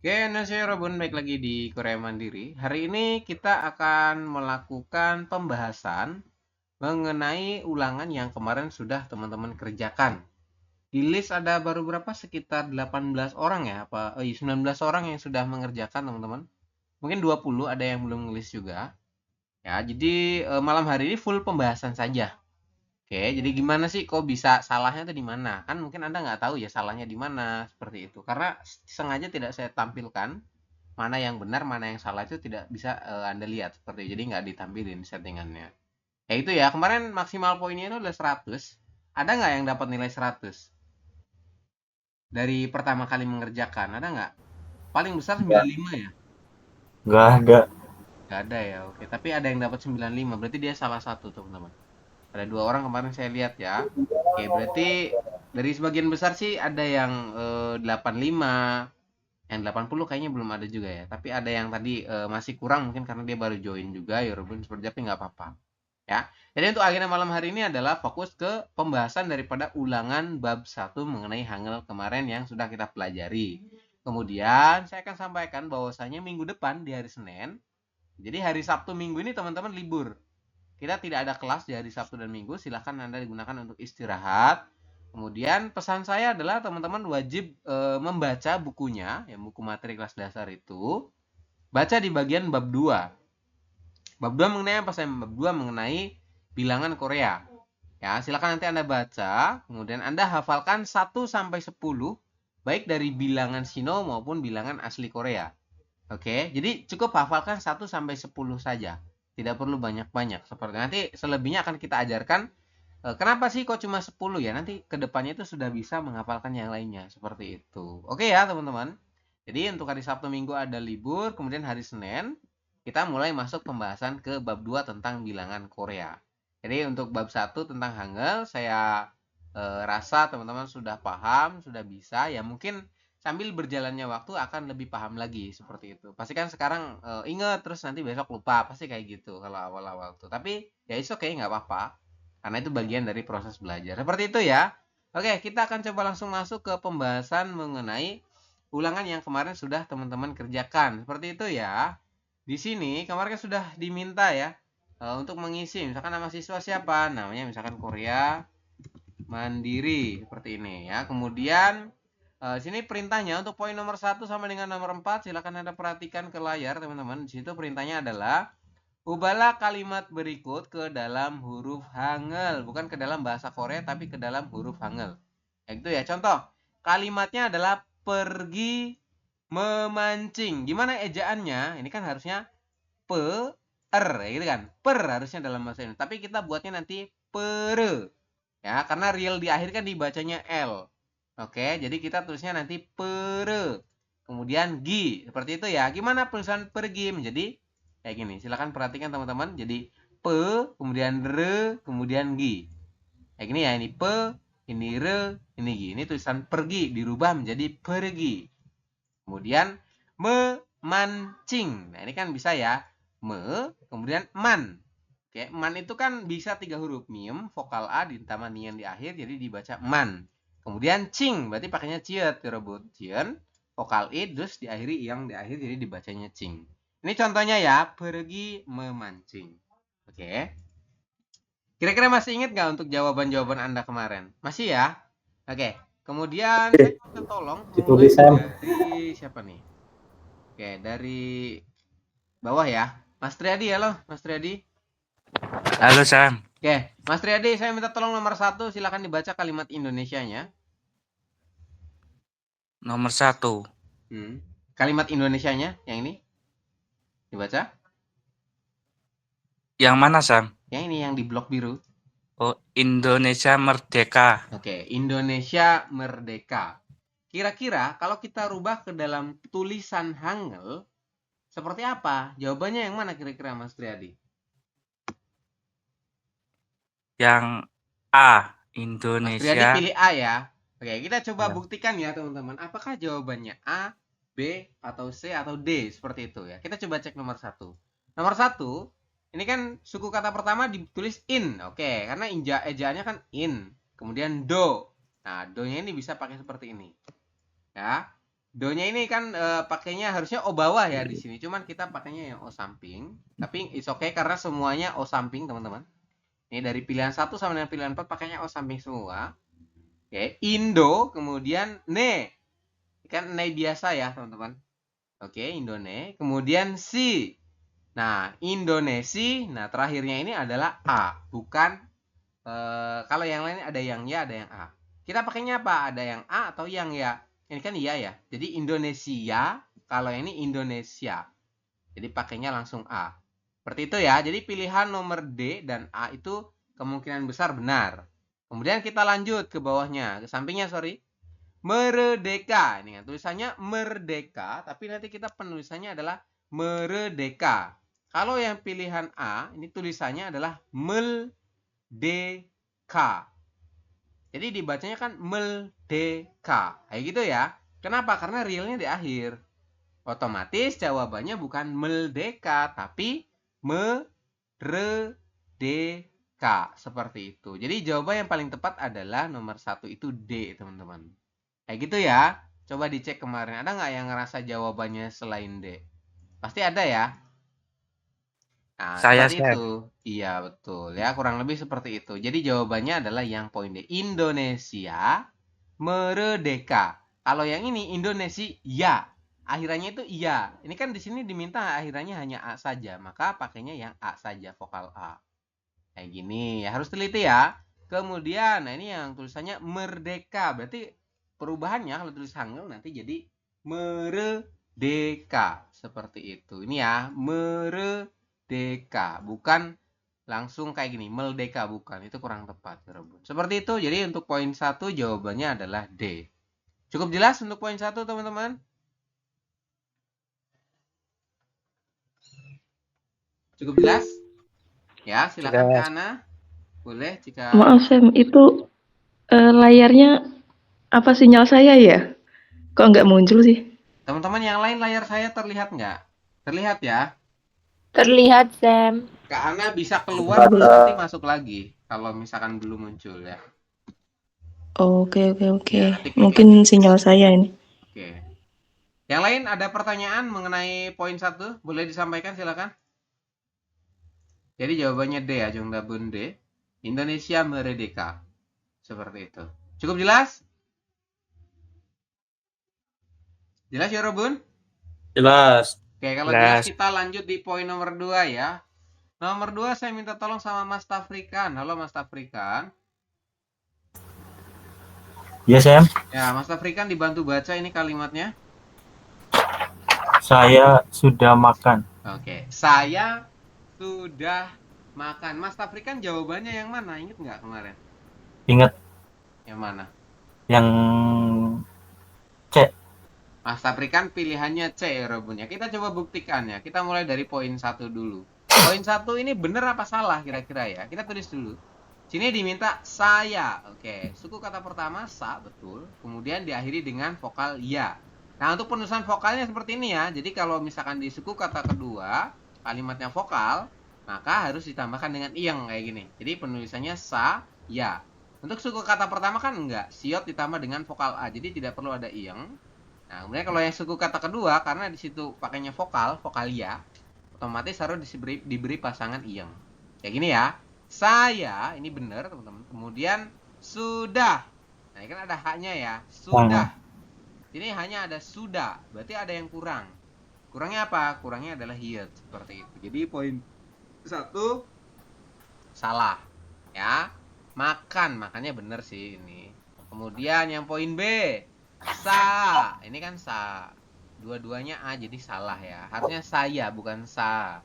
Oke, saya Robun, baik lagi di Korea Mandiri. Hari ini kita akan melakukan pembahasan mengenai ulangan yang kemarin sudah teman-teman kerjakan. Di list ada baru berapa? Sekitar 18 orang ya? 19 orang yang sudah mengerjakan, teman-teman. Mungkin 20, ada yang belum ngelis juga. Ya, jadi malam hari ini full pembahasan saja. Oke, jadi gimana sih kok bisa salahnya tuh di mana? Kan mungkin Anda nggak tahu ya salahnya di mana, seperti itu. Karena sengaja tidak saya tampilkan mana yang benar, mana yang salah itu tidak bisa Anda lihat seperti itu. Jadi nggak ditampilin settingannya. Ya itu ya, kemarin maksimal poinnya itu adalah 100. Ada nggak yang dapat nilai 100? Dari pertama kali mengerjakan, ada nggak? Paling besar Nggak, 95 ya? nggak ada. Nggak ada ya, oke. Tapi ada yang dapat 95, berarti dia salah satu, teman-teman. Ada 2 orang kemarin saya lihat ya. Oke, berarti dari sebagian besar sih ada yang 85, yang 80 kayaknya belum ada juga ya. Tapi ada yang tadi masih kurang mungkin karena dia baru join juga, ya Robin seperti tapi nggak apa-apa. Ya. Jadi untuk agenda malam hari ini adalah fokus ke pembahasan daripada ulangan bab 1 mengenai Hangul kemarin yang sudah kita pelajari. Kemudian saya akan sampaikan bahwasanya minggu depan di hari Senin, jadi hari Sabtu Minggu ini teman-teman libur. Kita tidak ada kelas di hari Sabtu dan Minggu, silahkan Anda digunakan untuk istirahat. Kemudian pesan saya adalah teman-teman wajib membaca bukunya, ya buku materi kelas dasar itu, baca di bagian bab 2. Bab 2 mengenai apa? Saya bab 2 mengenai bilangan Korea. Ya, silakan nanti Anda baca, kemudian Anda hafalkan 1 sampai 10 baik dari bilangan Sino maupun bilangan asli Korea. Oke, jadi cukup hafalkan 1 sampai 10 saja. Tidak perlu banyak-banyak. Seperti nanti selebihnya akan kita ajarkan. Kenapa sih kok cuma 10 ya? Nanti kedepannya itu sudah bisa menghafalkan yang lainnya. Seperti itu. Oke ya teman-teman. Jadi untuk hari Sabtu Minggu ada libur. Kemudian hari Senin kita mulai masuk pembahasan ke bab 2 tentang bilangan Korea. Jadi untuk bab 1 tentang Hangul saya rasa teman-teman sudah paham, sudah bisa. Ya mungkin sambil berjalannya waktu akan lebih paham lagi seperti itu. Pasti kan sekarang inget terus nanti besok lupa, pasti kayak gitu kalau awal-awal tuh. Tapi ya itu oke, nggak apa-apa. Karena itu bagian dari proses belajar. Seperti itu ya. Oke, kita akan coba langsung masuk ke pembahasan mengenai ulangan yang kemarin sudah teman-teman kerjakan. Seperti itu ya. Di sini kemarin kan sudah diminta ya untuk mengisi. Misalkan nama siswa siapa? Namanya misalkan Korea Mandiri seperti ini ya. Kemudian sini perintahnya untuk poin nomor 1 sama dengan nomor 4 silakan Anda perhatikan ke layar teman-teman. Di situ perintahnya adalah ubahlah kalimat berikut ke dalam huruf Hangul, bukan ke dalam bahasa Korea tapi ke dalam huruf Hangul. Ya gitu ya. Contoh, kalimatnya adalah pergi memancing. Gimana ejaannya? Ini kan harusnya per, ya gitu kan. Per harusnya dalam bahasa ini. Tapi kita buatnya nanti pere. Ya, karena real di akhir kan dibacanya L. Oke, jadi kita tulisnya nanti pere. Kemudian gi, seperti itu ya. Gimana penulisan pergi menjadi kayak gini? Silakan perhatikan teman-teman. Jadi pe, kemudian re, kemudian gi. Kayak gini ya, ini pe, ini re, ini gi. Ini tulisan pergi dirubah menjadi pergi. Kemudian memancing. Nah, ini kan bisa ya. Me, kemudian man. Oke, man itu kan bisa 3 huruf. Miem, vokal A ditambah nian di akhir, jadi dibaca man. Kemudian cing, berarti pakainya ciet, rebut. Cien, vokal I, terus diakhiri yang di akhir, jadi dibacanya cing. Ini contohnya ya, pergi memancing. Oke, kira-kira masih ingat nggak untuk jawaban-jawaban Anda kemarin? Masih ya? Oke, kemudian saya minta tolong mulai Ditulis Sam. dari siapa nih? Oke, dari bawah ya. Mas Triadi, halo, Mas Triadi. Halo Sam, Oke, Mas Triadi, saya minta tolong nomor 1, silakan dibaca kalimat Indonesianya. nomor satu. Kalimat Indonesianya, yang ini, dibaca. Yang mana Sam? Yang ini, yang di blok biru. Oh, Indonesia Merdeka. Oke, Indonesia Merdeka. Kira-kira kalau kita rubah ke dalam tulisan Hangul, seperti apa? Jawabannya yang mana kira-kira Mas Triadi? Yang A, Mas Triadi Indonesia. pilih A ya. Oke, kita coba Ya. buktikan ya teman-teman. Apakah jawabannya A, B, atau C, atau D? Seperti itu ya. Kita coba cek nomor 1. Nomor 1, ini kan suku kata pertama ditulis in. Oke, karena ejaannya kan in. Kemudian do. Nah, do-nya ini bisa pakai seperti ini. Ya. Do-nya ini kan pakainya harusnya O bawah ya di sini. Cuman kita pakainya yang O samping. Tapi it's okay karena semuanya O samping, teman-teman. Ini dari pilihan 1 sama dengan pilihan 4 pakainya O samping semua. Oke, Indo, kemudian Ne. Kan Ne biasa ya, teman-teman. Oke, Indone. Kemudian Si. Nah, Indonesia. Nah, terakhirnya ini adalah A. Bukan, kalau yang lain ada yang ya, ada yang A. Kita pakainya apa? Ada yang A atau yang ya? Ini kan iya ya. Jadi Indonesia, kalau ini Indonesia. Jadi pakainya langsung A. Seperti itu ya. Jadi pilihan nomor D dan A itu kemungkinan besar benar. Kemudian kita lanjut ke bawahnya, ke sampingnya, sorry. Merdeka. Ini kan tulisannya merdeka, tapi nanti kita penulisannya adalah merdeka. Kalau yang pilihan A, ini tulisannya adalah meldeka. Jadi dibacanya kan meldeka. Kayak gitu ya. Kenapa? Karena realnya di akhir. Otomatis jawabannya bukan meldeka, tapi merdeka. Seperti itu. Jadi jawaban yang paling tepat adalah nomor 1 itu D, teman-teman. Kayak gitu ya. Coba dicek kemarin. Ada nggak yang ngerasa jawabannya selain D? Pasti ada ya. Nah, Saya, seperti Sam. itu. Iya, betul. Ya, kurang lebih seperti itu. Jadi jawabannya adalah yang poin D. Indonesia merdeka. Kalau yang ini Indonesia ya. Akhirannya itu iya. Ini kan di sini diminta akhirannya hanya A saja. Maka pakainya yang A saja, vokal A. Kayak gini. Harus teliti ya. Kemudian, nah ini yang tulisannya merdeka. Berarti perubahannya kalau tulis Hangul nanti jadi merdeka. Seperti itu. Ini ya, merdeka. Bukan langsung kayak gini, meldeka, bukan. Itu kurang tepat, teman-teman. Seperti itu. Jadi untuk poin 1 jawabannya adalah D. Cukup jelas untuk poin 1, teman-teman? Cukup jelas? Ya, silakan Kak Jelas. Ana. Boleh jika Maaf Sam, itu layarnya apa sinyal saya ya? Kok nggak muncul sih? teman-teman yang lain layar saya terlihat nggak? Terlihat ya? Terlihat, Sam. Kak Ana bisa keluar terus nanti masuk lagi kalau misalkan belum muncul ya. Oke, oke, oke. Ya, nanti klik Mungkin lagi. sinyal saya ini. Oke. Yang lain ada pertanyaan mengenai poin 1? Boleh disampaikan silakan. Jadi jawabannya D ya, Jongbabun D. Indonesia merdeka. Seperti itu. Cukup jelas? Jelas ya, Robun? Jelas. Oke, kalau jelas Jelas. kita lanjut di poin nomor 2 ya. Nomor 2 saya minta tolong sama Mas Tafrikan. Halo Mas Tafrikan. Ya, Sam. Ya, Mas Tafrikan dibantu baca ini kalimatnya. Saya sudah makan. Oke, saya sudah makan. Mas Tafrikan jawabannya yang mana? Ingat nggak kemarin? Ingat Yang mana? yang C. Mas Tafrikan pilihannya C ya, Robun ya. Kita coba buktikan ya. Kita mulai dari poin 1 dulu. Poin 1 ini benar apa salah kira-kira ya? Kita tulis dulu. Sini diminta saya. Oke, suku kata pertama sa, betul. Kemudian diakhiri dengan vokal ya. Nah, untuk penulisan vokalnya seperti ini ya. Jadi kalau misalkan di suku kata kedua, kalimatnya vokal, maka harus ditambahkan dengan iyeng kayak gini. Jadi penulisannya sa, ya. Untuk suku kata pertama kan enggak. Siot ditambah dengan vokal A. Jadi tidak perlu ada iyeng. Nah, kemudian kalau yang suku kata kedua, karena di situ pakainya vokal ya, otomatis harus diberi pasangan iyeng. Kayak gini ya. Saya, ini benar teman-teman. Kemudian sudah. Nah, ini kan ada haknya ya. Sudah. Ini hanya ada sudah. Berarti ada yang kurang. Kurangnya apa? Kurangnya adalah hiat. Seperti itu. Jadi poin 1 salah. Ya. Makan. Makannya benar sih ini. Kemudian yang poin B. Sa. Ini kan sa. Dua-duanya A jadi salah ya. Harusnya saya bukan sa.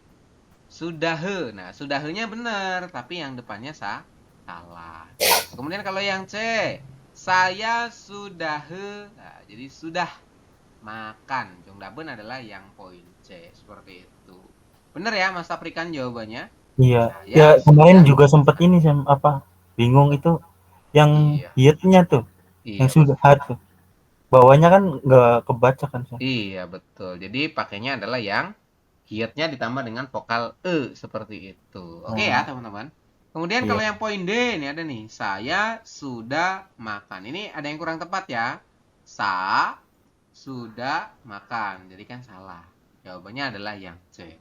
Sudah. Nah, sudahnya benar, tapi yang depannya salah. Kemudian kalau yang C, saya sudah. Nah, jadi sudah makan. Jongdaben adalah yang poin C. Seperti itu. Benar ya, Mas Afrikan jawabannya? Iya. Saya Ya, kemarin sudah juga sempat ini Sam, bingung itu yang Iya. hiatnya tuh. Iya, Yang sudah tuh. Bawahnya kan nggak kebaca kan, Sam. iya, betul. Jadi pakainya adalah yang hiatnya ditambah dengan vokal E seperti itu. Oke ya, teman-teman. Kemudian Iya. kalau yang poin D ini ada nih, saya sudah makan. Ini ada yang kurang tepat ya. sudah makan. Jadi kan salah. Jawabannya adalah yang C.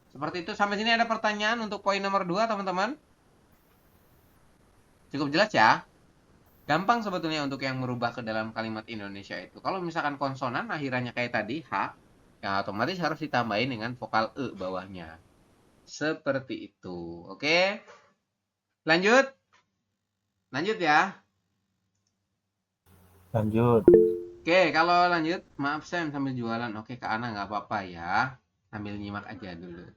Seperti itu. Sampai sini ada pertanyaan untuk poin nomor 2, teman-teman. Cukup jelas ya? Gampang sebetulnya untuk yang merubah ke dalam kalimat Indonesia itu. Kalau misalkan konsonan akhirnya kayak tadi, H, ya otomatis harus ditambahin dengan vokal E bawahnya. Seperti itu. Oke? Lanjut? Lanjut ya? Lanjut. Oke, kalau lanjut, maaf Sam sambil jualan. Oke, Kak Ana nggak apa-apa ya. Sambil nyimak aja dulu.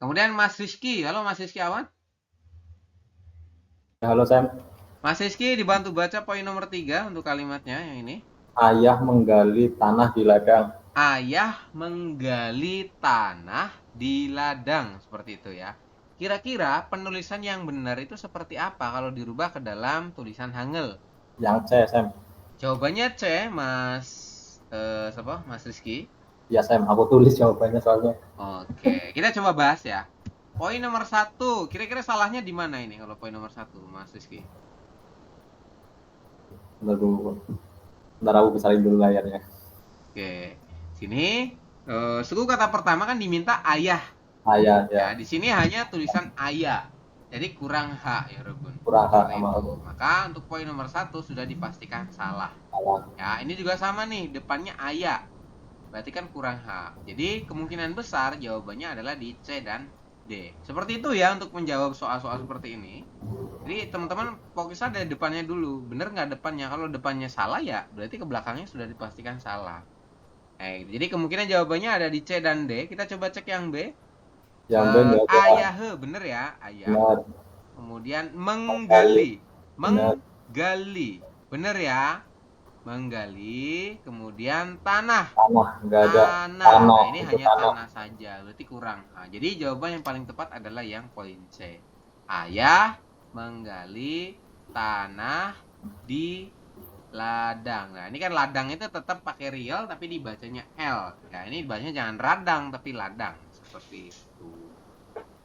Kemudian Mas Rizky. Halo Mas Rizky Awan. Halo Sam, Mas Rizky dibantu baca poin nomor 3 untuk kalimatnya yang ini. ayah menggali tanah di ladang. Ayah menggali tanah di ladang. Seperti itu ya. Kira-kira penulisan yang benar itu seperti apa kalau dirubah ke dalam tulisan Hangul? Yang C, Sam. Jawabannya C, Mas siapa? Mas Rizky. Ya Sam, aku tulis jawabannya soalnya. Oke, kita coba bahas ya. Poin nomor 1, kira-kira salahnya di mana ini kalau poin nomor 1, Mas Rizky? Bentar aku besarin dulu layarnya. Oke, sini suku kata pertama kan diminta ayah. Ayah, Ya, ya. di sini hanya tulisan ayah. Jadi kurang H ya, Rebun. Kurang H Seperti sama itu. aku. Maka untuk poin nomor 1 sudah dipastikan salah. Salah. Ya, ini juga sama nih, depannya ayah. Berarti kan kurang H. Jadi kemungkinan besar jawabannya adalah di C dan D. Seperti itu ya untuk menjawab soal-soal seperti ini. Jadi teman-teman fokus ada depannya dulu. Bener nggak depannya? Kalau depannya salah ya berarti ke belakangnya sudah dipastikan salah. Jadi kemungkinan jawabannya ada di C dan D. Kita coba cek yang B. Yang B nggak ada. Ayah, bener ya, ayah. Benar. Kemudian menggali. Benar. Menggali. Bener ya? Menggali. Kemudian tanah. Tanah, nggak ada. Tanah. Tanah, Nah, ini itu hanya tanah. tanah saja. Berarti kurang. Nah, jadi jawaban yang paling tepat adalah yang poin C. Ayah menggali tanah di ladang. Nah, ini kan ladang itu tetap pakai real tapi dibacanya L. Ya, ini bacanya jangan radang tapi ladang. Seperti itu.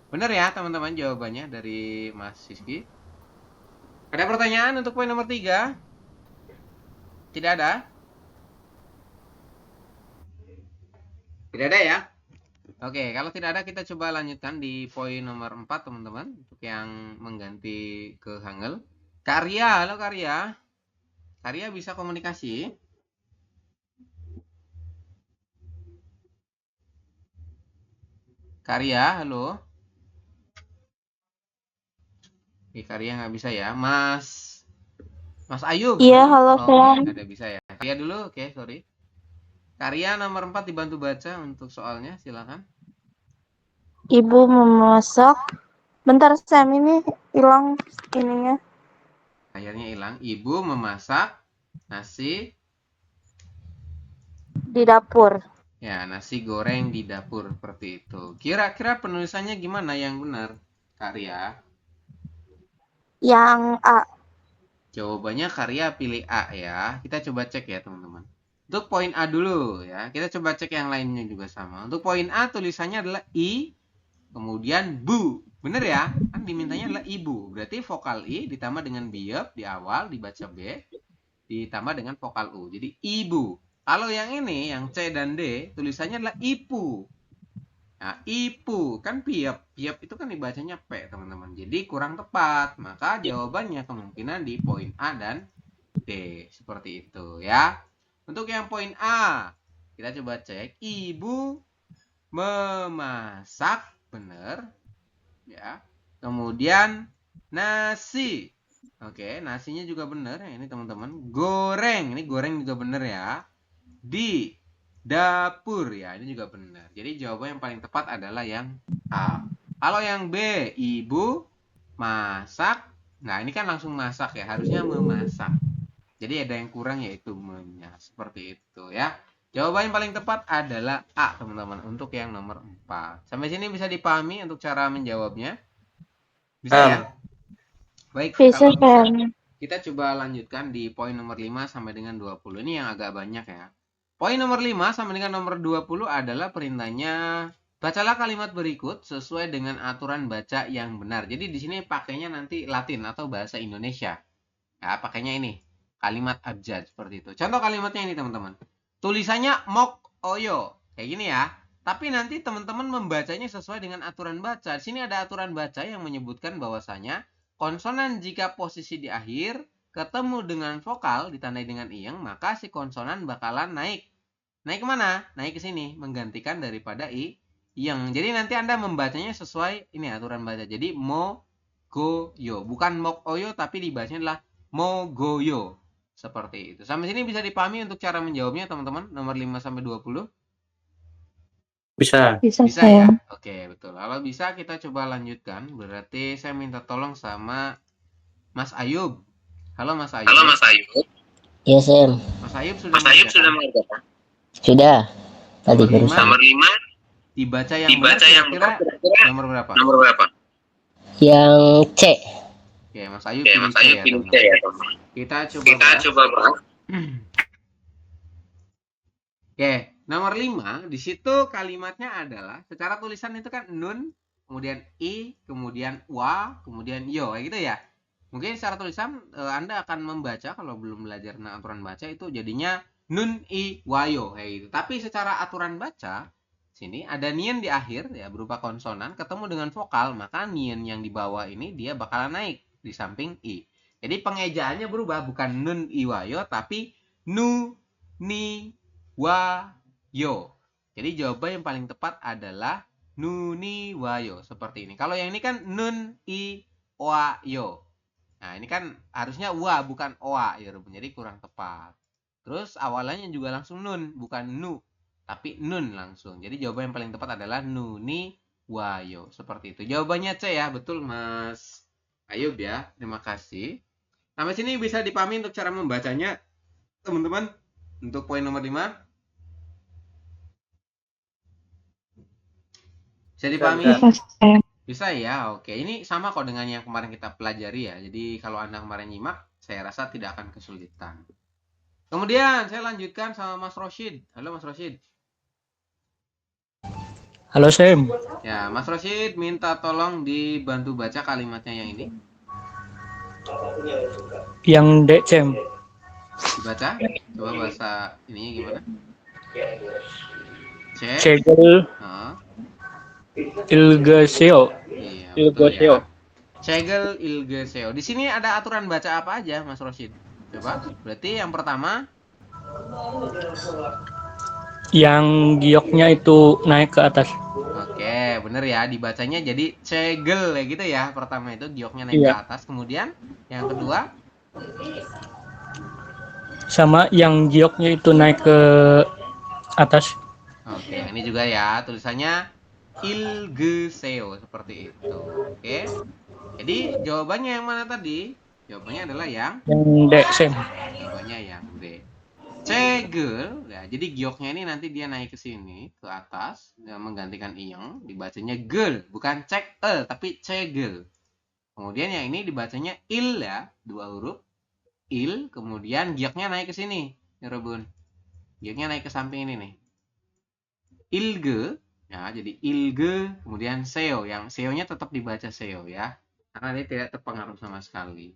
Benar ya, teman-teman jawabannya dari Mas Siski? Ada pertanyaan untuk poin nomor 3? Tidak ada? Tidak ada ya? Oke, kalau tidak ada kita coba lanjutkan di poin nomor 4, teman-teman. Untuk yang mengganti ke Hangul. Karya, halo Karya. Karya bisa komunikasi? Karya, halo. Oke, Karya nggak bisa ya. Mas Ayub. Iya, halo Sam. Nggak ada bisa ya. Karya dulu, oke, sorry. Karya nomor 4 dibantu baca untuk soalnya, silakan. Ibu memasak. Bentar Sam, ini hilang ininya. Akhirnya hilang. Ibu memasak nasi. Di dapur. Ya, nasi goreng di dapur seperti itu. Kira-kira penulisannya gimana yang benar, Karya? Yang A. Jawabannya Karya pilih A ya. Kita coba cek ya, teman-teman. Untuk poin A dulu ya. Kita coba cek yang lainnya juga sama. Untuk poin A tulisannya adalah I, kemudian bu. Bener ya? Kan dimintanya adalah ibu. Berarti vokal I ditambah dengan biep di awal dibaca B, ditambah dengan vokal U. Jadi ibu. Kalau yang ini, yang C dan D, tulisannya adalah ipu. Nah, ipu. Kan piep. Piep itu kan dibacanya P, teman-teman. Jadi kurang tepat. Maka jawabannya kemungkinan di poin A dan D. Seperti itu ya. Untuk yang poin A, kita coba cek. Ibu memasak. Bener. Ya. Kemudian nasi. Oke, nasinya juga bener ya ini teman-teman. Goreng. Ini goreng juga bener ya. Di dapur ya, ini juga benar. Jadi jawaban yang paling tepat adalah yang A. Kalau yang B, ibu masak. Nah, ini kan langsung masak ya, harusnya memasak. Jadi ada yang kurang yaitu menya. Seperti itu ya. Jawaban yang paling tepat adalah A, teman-teman, untuk yang nomor 4. Sampai sini bisa dipahami untuk cara menjawabnya? Bisa ya? Baik, Bisa kalau bisa, Sam. kita coba lanjutkan di poin nomor 5 sampai dengan 20. Ini yang agak banyak ya. Poin nomor 5 sampai dengan nomor 20 adalah perintahnya, bacalah kalimat berikut sesuai dengan aturan baca yang benar. Jadi di sini pakainya nanti Latin atau bahasa Indonesia. Ya, pakainya ini, kalimat abjad seperti itu. Contoh kalimatnya ini, teman-teman. tulisannya Mok Oyo. Kayak gini ya. Tapi nanti teman-teman membacanya sesuai dengan aturan baca. Di sini ada aturan baca yang menyebutkan bahwasanya konsonan jika posisi di akhir ketemu dengan vokal ditandai dengan iyeng, maka si konsonan bakalan naik. Naik kemana? Naik ke sini, menggantikan daripada iyeng. Jadi nanti Anda membacanya sesuai ini aturan baca. Jadi mo go yo, bukan mok oyo tapi dibacanya adalah mo go yo. Seperti itu. Sampai sini bisa dipahami untuk cara menjawabnya teman-teman, nomor 5 sampai 20. Bisa. Bisa, Bisa ya? Sam. Oke, betul. Kalau bisa kita coba lanjutkan. Berarti saya minta tolong sama Mas Ayub. Halo Mas Ayub. Ya, Sam. Mas Ayub sudah mengerjakan. Sudah. Tadi Nomor barusan. 5 dibaca yang benar kira-kira nomor berapa? Yang C. Oke, Mas Ayub pilih C ya, teman-teman. Kita coba bahas. Oke, nomor 5 di situ kalimatnya adalah secara tulisan itu kan nun, kemudian i, kemudian wa, kemudian yo, kayak gitu ya. Mungkin secara tulisan Anda akan membaca kalau belum belajar aturan baca itu jadinya nun i wa yo kayak gitu. Tapi secara aturan baca sini ada nien di akhir ya berupa konsonan ketemu dengan vokal, maka nien yang di bawah ini dia bakalan naik di samping i. Jadi pengejaannya berubah, bukan nun i wa yo tapi nu ni wa yo. Jadi jawaban yang paling tepat adalah nu ni wa yo seperti ini. Kalau yang ini kan nun i wa yo. Nah, ini kan harusnya wa bukan oa ya, jadi kurang tepat. Terus awalannya juga langsung nun, bukan nu, tapi nun langsung. Jadi jawaban yang paling tepat adalah nu ni wa yo. Seperti itu. Jawabannya C ya, betul Mas Ayub ya. Terima kasih. Sampai sini bisa dipahami untuk cara membacanya, teman-teman. Untuk poin nomor 5. Bisa dipahami? Bisa, Sam. Bisa ya, oke. Ini sama kok dengan yang kemarin kita pelajari ya. Jadi kalau Anda kemarin nyimak, saya rasa tidak akan kesulitan. Kemudian saya lanjutkan sama Mas Roshid. Halo Mas Roshid. Halo Sam. Ya, Mas Roshid minta tolong dibantu baca kalimatnya yang ini. Yang D Sam. Dibaca. Coba bahasa ininya gimana? C. Cegel Nah, ilgeseo. iya, betul ya. Cegel ilgeseo. Di sini ada aturan baca apa aja, Mas Roshid? Coba. Berarti yang pertama Yang gioknya itu naik ke atas. oke, bener ya, dibacanya jadi cegel ya gitu ya. Pertama itu gioknya naik Iya. ke atas, kemudian yang kedua Sama yang gioknya itu naik ke atas. oke, ini juga ya, tulisannya ilgeseo seperti itu. Oke. Jadi jawabannya yang mana tadi? Jawabannya adalah yang Yang D Sam. jawabannya yang D. Cegel, ya, jadi gioknya ini nanti dia naik ke sini, ke atas, ya, menggantikan iyeng, dibacanya gel, bukan cek-el, tapi cegel. Kemudian yang ini dibacanya il ya, 2 huruf, il, kemudian gioknya naik ke sini, ya Robun. Gioknya naik ke samping ini nih. Ilge, ya, jadi ilge, kemudian seo, yang seo-nya tetap dibaca seo ya, karena dia tidak terpengaruh sama sekali.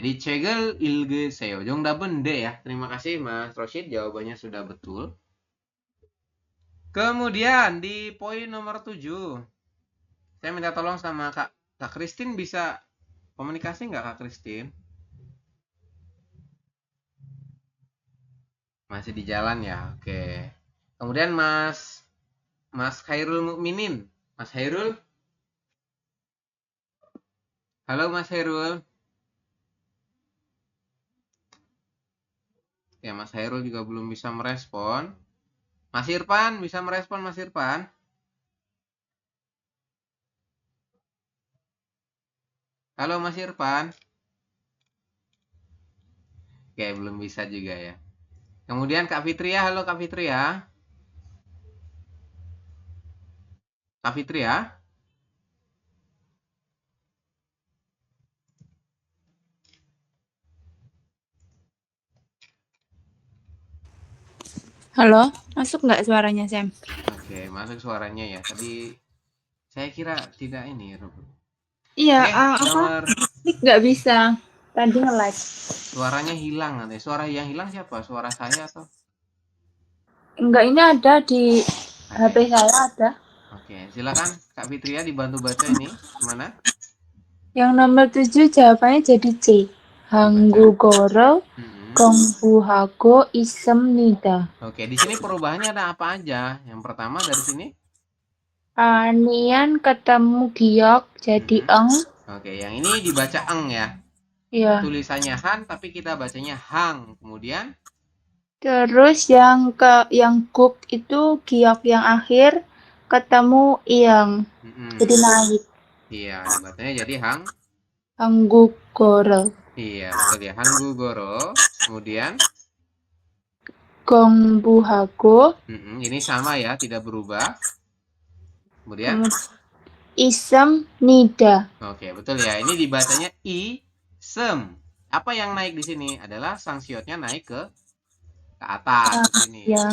Jadi cegel ilge seo. Jong daben D ya. Terima kasih Mas Roshid, jawabannya sudah betul. Kemudian di poin nomor 7. Saya minta tolong sama Kak Christine, bisa komunikasi nggak Kak Christine? Masih di jalan ya. Oke. Kemudian Mas Khairul Mukminin. Mas Khairul? Halo Mas Khairul. Ya, Mas Hairul juga belum bisa merespon. Mas Irfan, bisa merespon Mas Irfan? Halo Mas Irfan. Oke, belum bisa juga ya. Kemudian Kak Fitria, halo Kak Fitria. Kak Fitria? Halo, masuk nggak suaranya, Sam? Oke, masuk suaranya ya. Tadi saya kira tidak ini, Rob. Iya, Oke, nomor nggak bisa. Tadi nge-like. suaranya hilang nanti. Suara yang hilang siapa? Suara saya atau? Enggak, ini ada di Ada HP ya? saya ada. Oke, silakan Kak Fitria dibantu baca ini. Gimana? Yang nomor 7 jawabannya jadi C. Dibaca. Hanggugoro Mm-mm. 공부하고 있습니다. Oke, di sini perubahannya ada apa aja? Yang pertama dari sini. Nian ketemu giok jadi Mm-mm. eng. Oke, yang ini dibaca eng ya. Ya. Tulisannya han tapi kita bacanya hang. Kemudian Terus yang guk itu giok yang akhir ketemu iang. Jadi mm-mm. naik. Iya, dibacanya jadi hang. 한국어를 Iya, betul ya. Hanggugoro. Kemudian 공부하고 ini sama ya, tidak berubah. Kemudian 있습니다. oke, betul ya. Ini dibacanya isem. Apa yang naik di sini adalah sangsiotnya naik ke atas di sini. Ya.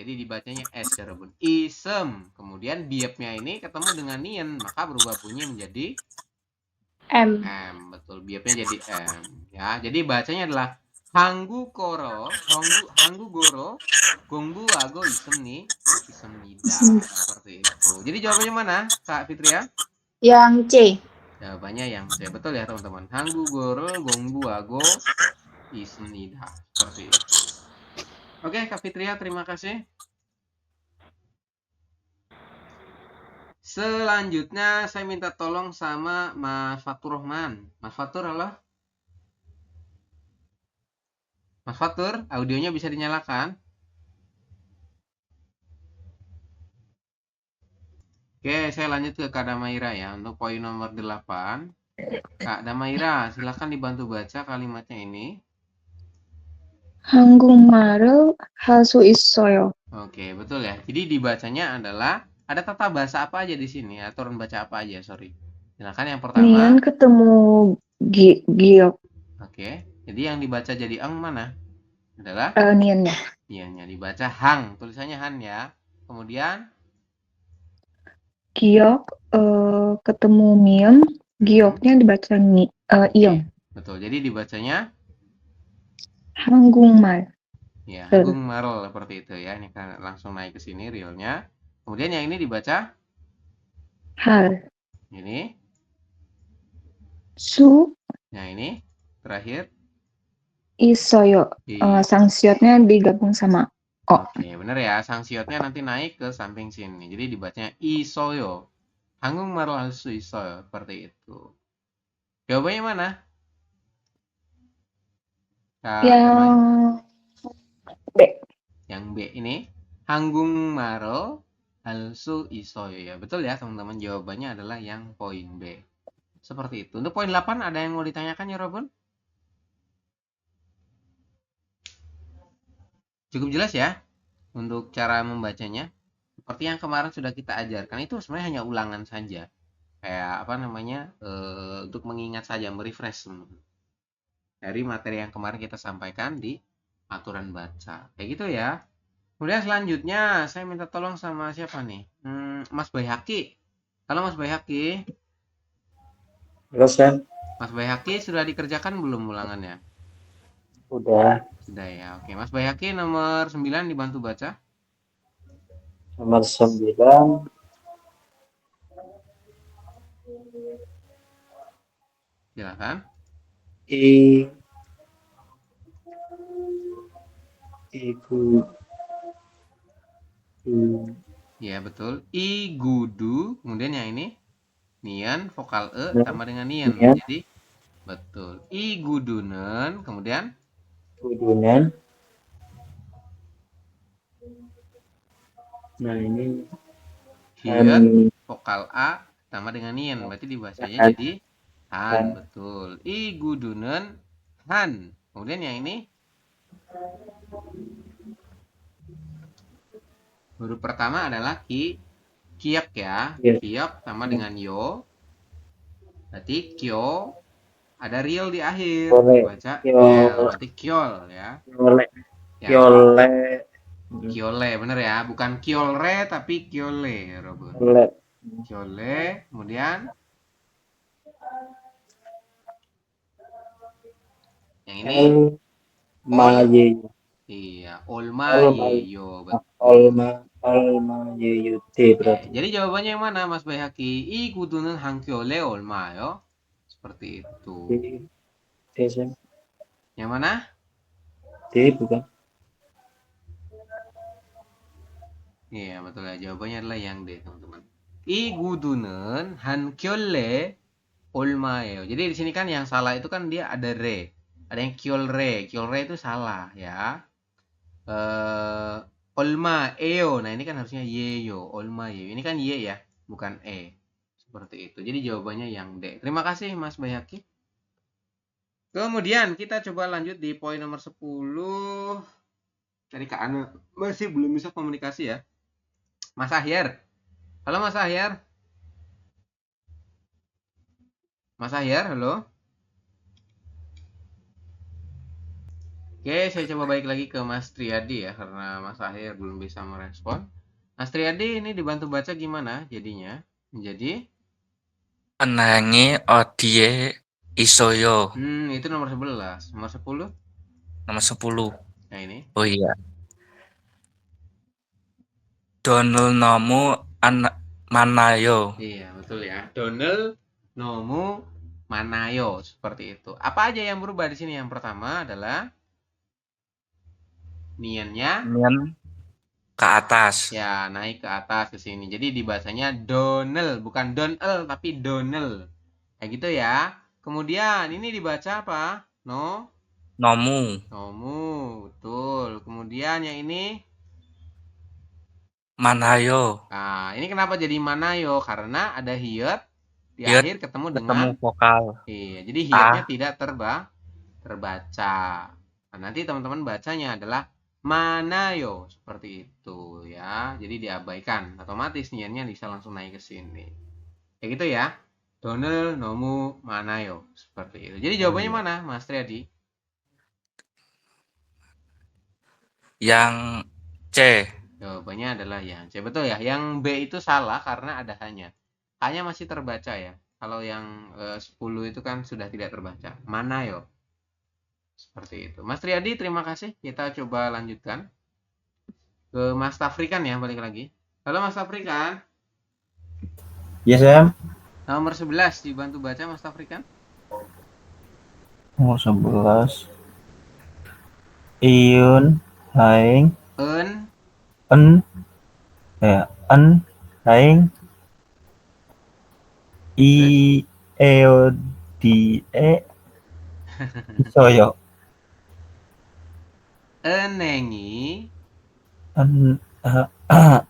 Jadi dibacanya S ya, Rebun. Isem. Kemudian biepnya ini ketemu dengan nien, maka berubah bunyi menjadi M. M. Betul, biepnya jadi M. Ya, jadi bacanya adalah Hanggugoro, Hanggugoro, Gongbu Ago Isem nih, Isem Nida. Seperti itu. Jadi jawabannya mana, Kak Fitria? Yang C. Jawabannya yang C. Betul ya, teman-teman. Hanggugoro, Gongbu Ago Isem Nida. Seperti itu. Oke, Kak Fitria, terima kasih. Selanjutnya saya minta tolong sama Mas Fatur Rahman. Mas Fatur, halo? Mas Fatur, audionya bisa dinyalakan? Oke, saya lanjut ke Kak Damaira ya, untuk poin nomor 8. Kak Damaira, silahkan dibantu baca kalimatnya ini. 한국말을 할 수 있어요. Oke, betul ya. Jadi dibacanya adalah, ada tata bahasa apa aja di sini? Aturan baca apa aja, sorry. Silahkan yang pertama. Nian ketemu giok. Oke, jadi yang dibaca jadi eng mana? Adalah? Niannya. Ianya dibaca hang, tulisannya han ya. Kemudian? Giok ketemu miem. Gioknya dibaca iong. Betul, jadi dibacanya? 한국말. Ya, 한국말 seperti itu ya. Ini kan langsung naik ke sini realnya. Kemudian yang ini dibaca? 할. Ini? 수 Yang ini? Terakhir? 있어요. Sangsiotnya digabung sama o. Oke, bener ya. Sangsiotnya nanti naik ke samping sini. Jadi dibacanya isoyo. 한국말 할 수 있어요. Seperti itu. Jawabannya mana? Yang B. Yang B ini 한국말을 할 수 있어요 ya. Betul ya teman-teman, jawabannya adalah yang poin B. Seperti itu. Untuk poin 8 ada yang mau ditanyakan ya Robin? Cukup jelas ya untuk cara membacanya. Seperti yang kemarin sudah kita ajarkan, itu sebenarnya hanya ulangan saja. Kayak apa namanya? Untuk mengingat saja, merefresh dari materi yang kemarin kita sampaikan di aturan baca. Kayak gitu ya. Kemudian selanjutnya saya minta tolong sama siapa nih? Mas Bayhaki. Halo Mas Bayhaki. Halo, Sam. Mas Bayhaki sudah dikerjakan belum ulangannya? Udah. Sudah ya. Oke, Mas Bayhaki nomor 9 dibantu baca. Nomor 9. Silakan. Ibu. Ya, betul. Igudu. Kemudian yang ini nian, vokal e tambah dengan nian. Jadi betul. Igudunen. Kemudian Gudunan. Nah, ini hian, vokal a tambah dengan nian. Berarti dibacanya jadi han. Betul. Igudunen han. Kemudian yang ini huruf pertama adalah kiok ya. Kiok sama dengan yo. Berarti kyo ada real di akhir. Baca l. Berarti kyol ya. Kiole. Kiole, bener ya. Bukan kiolre tapi kiole, Robin. Kiole. Kemudian yang ini Maye. Iya, olma yeyo. Alma YUT berarti. Jadi jawabannya yang mana, Mas Bayhaki? I kudunen hankyole olmayo. Seperti itu. D Sam. Yang mana? D bukan. Iya, betul ya. Jawabannya adalah yang D, teman-teman. I kudunen hankyole olmayo. Jadi di sini kan yang salah itu kan dia ada re. Ada yang kyolre. Kyolre itu salah ya. Olma eo. Nah, ini kan harusnya yeyo. Olma yeyo. Ini kan ye ya, bukan e. Seperti itu. Jadi jawabannya yang D. Terima kasih Mas Bayhaki. Kemudian kita coba lanjut di poin nomor 10. Dari Kak Ana masih belum bisa komunikasi ya. Mas Ahyar. Halo Mas Ahyar. Mas Ahyar, halo. Oke, saya coba balik lagi ke Mas Triadi ya, karena Mas Ahyar belum bisa merespon. Mas Triadi ini dibantu baca gimana jadinya? Menjadi? Anangi odie isoyo. Itu nomor 11. Nomor 10? Nomor 10. Nah ini. Oh iya. Donel nomu manayo. Iya, betul ya. Donel nomu manayo. Seperti itu. Apa aja yang berubah di sini? Yang pertama adalah niannya Nian ke atas. ya naik ke atas ke sini. Jadi dibacanya donel, bukan donel tapi donel. Kayak gitu ya. Kemudian ini dibaca apa? Nomu. Nomu, betul. Kemudian yang ini Manayo. nah, ini kenapa jadi manayo? Karena ada hiat di Hiat akhir ketemu Ketemu dengan vokal. iya. Jadi hiatnya tidak terbaca. Nah, nanti teman-teman bacanya adalah manayo seperti itu ya. Jadi diabaikan. Otomatis niannya bisa langsung naik ke sini. Kayak gitu ya. Donel nomu manayo seperti itu. Jadi jawabannya mana, Mas Triadi? Yang C. Jawabannya adalah yang C. Betul ya. Yang B itu salah karena ada hanya. Hanya masih terbaca ya. Kalau yang 10 itu kan sudah tidak terbaca. Manayo. Seperti itu. Mas Triadi, terima kasih. Kita coba lanjutkan. Ke Mas Tafrikan ya, balik lagi. Halo Mas Tafrikan. Yes Sam. Nomor 11 dibantu baca Mas Tafrikan. Nomor 11. Iun haing en haing I eo di isoyo. Enengi.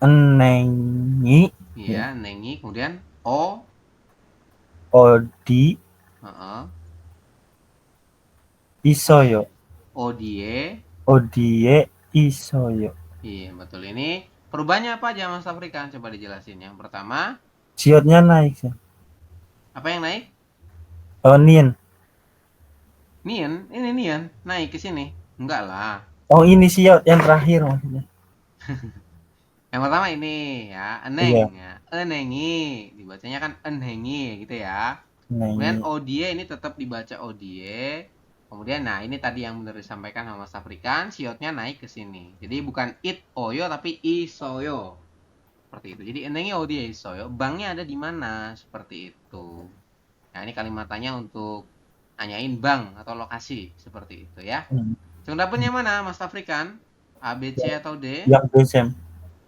Enengi Iya, nengi. Kemudian o. odi isoyo. Odie. Odie isoyo. Iya, betul. Ini perubahannya apa aja Mas Tafrikan? Coba dijelasin. Yang pertama, Siotnya naik Sam. apa yang naik? Nian. Nian, ini Nian naik ke sini. Enggak lah. Oh ini siot yang terakhir maksudnya. Yang pertama ini ya, eneng ya. Enengi, dibacanya kan enhengi gitu ya. Kemudian Nengi. odie ini tetap dibaca odie. Kemudian nah ini tadi yang benar disampaikan sama Mas Afrikan, siotnya naik ke sini. Jadi bukan it oyo tapi isoyo. Seperti itu. Jadi enengi odie isoyo, banknya ada di mana? Seperti itu. Nah, ini kalimatannya untuk nanyain bank atau lokasi seperti itu ya. Jawabannya mana Mas Afrikan? A, B, C atau D? Yang B Sam.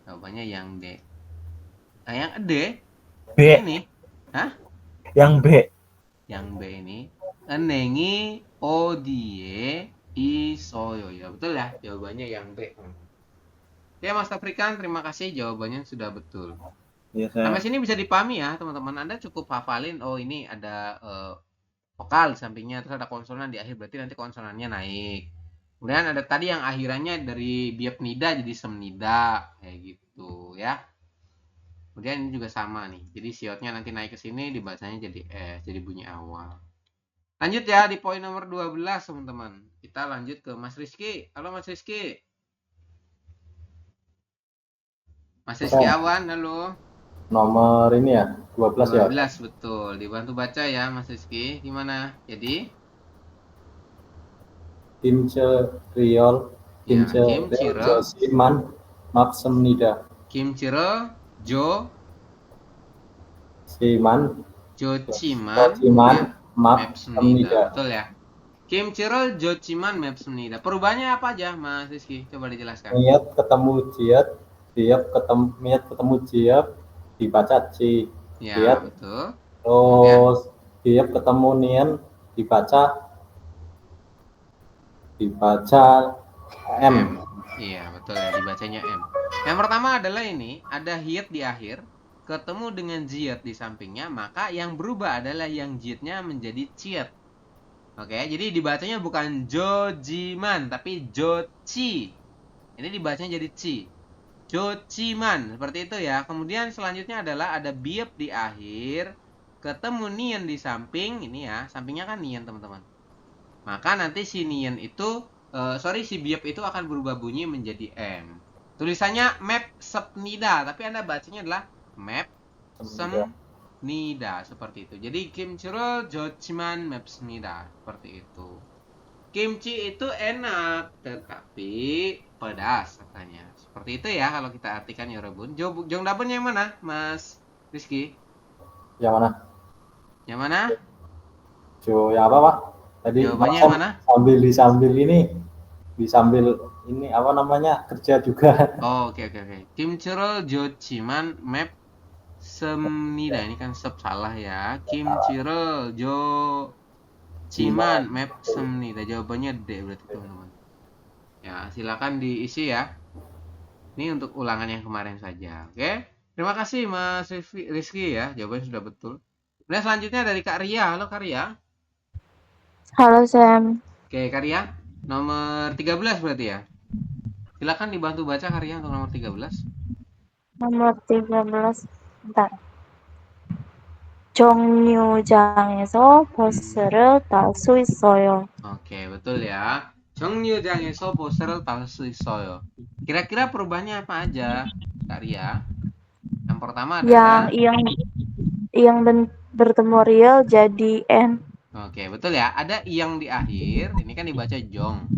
Jawabannya yang D. Nah, yang D B. ini, Yang B. yang B ini enengi odie isoyo ya, betul ya, jawabannya yang B. Ya Mas Afrikan, terima kasih jawabannya sudah betul. Iya Sam. Sampai sini bisa dipahami ya teman-teman. Anda cukup hafalin, oh ini ada vokal di sampingnya, terus ada konsonan di akhir, berarti nanti konsonannya naik. Kemudian ada tadi yang akhirannya dari biap nida jadi semnida kayak gitu ya. Kemudian ini juga sama nih. Jadi siotnya nanti naik ke sini dibacanya jadi S, jadi bunyi awal. Lanjut ya di poin nomor 12 teman-teman. Kita lanjut ke Mas Rizky. Halo Mas Rizky. Mas Rizky Awan, halo. Nomor ini ya, 12 ya. 12 betul. Dibantu baca ya Mas Rizky. Gimana? Jadi Timce Riol Ya, Kimcheol Kimcheol, Josiman Mapsemnida. Kimcheol, Siman Jochiman, Josiman Mapsemnida. Mapsemnida. Betul ya. Kimcheol, Jochiman, Mapsemnida. Perubahannya apa aja, Mas Rizky? Coba dijelaskan. Miat ketemu Jiat, Miat ketemu Jiat dibaca C. Ya, Jiat. betul. Terus Jiat ketemu Nian dibaca M. Iya, betul ya, dibacanya M. Yang pertama adalah ini, ada hiat di akhir, ketemu dengan jiat di sampingnya, maka yang berubah adalah yang jiatnya menjadi ciat. Oke, jadi dibacanya bukan Jojiman, tapi Joci. Ini dibacanya jadi Ci. Jociman, seperti itu ya. Kemudian selanjutnya adalah ada biep di akhir, ketemu nian di samping, ini ya, sampingnya kan nian teman-teman. Maka nanti si nian itu, si biep itu akan berubah bunyi menjadi M. Tulisannya map sepnida, tapi Anda bacanya adalah map semnida, seperti itu. Jadi kimcheol jochiman map semnida, seperti itu. Kimchi itu enak, tetapi pedas katanya. Seperti itu ya kalau kita artikan ya Rebun. Jongdapun yang mana, Mas Rizky? Yang mana? Yang mana? Yang apa, Pak? Tadi jawabannya yang mana? Sambil ini apa namanya? Kerja juga. Oh, oke. Kimcheol jochiman map semnida. Ini kan salah ya. Kimcheol jochiman map semnida. Jawabannya D berarti teman-teman. Ya, silakan diisi ya. Ini untuk ulangan yang kemarin saja. Oke. Terima kasih Mas Rizky ya. Jawabannya sudah betul. Kemudian selanjutnya dari Kak Ria. Halo Kak Ria. Halo Sam. Oke, Kak Ria. Nomor 13 berarti ya. Silakan dibantu baca Kak Ria untuk nomor 13. Nomor 13. Bentar. 정류장에서 버스를 탈 수 있어요. Oke, betul ya. 정류장에서 버스를 탈 수 있어요. Kira-kira perubahannya apa aja, Kak Ria? Yang pertama adalah yang bertemu real jadi N. Oke, betul ya. Ada yang di akhir, ini kan dibaca jong.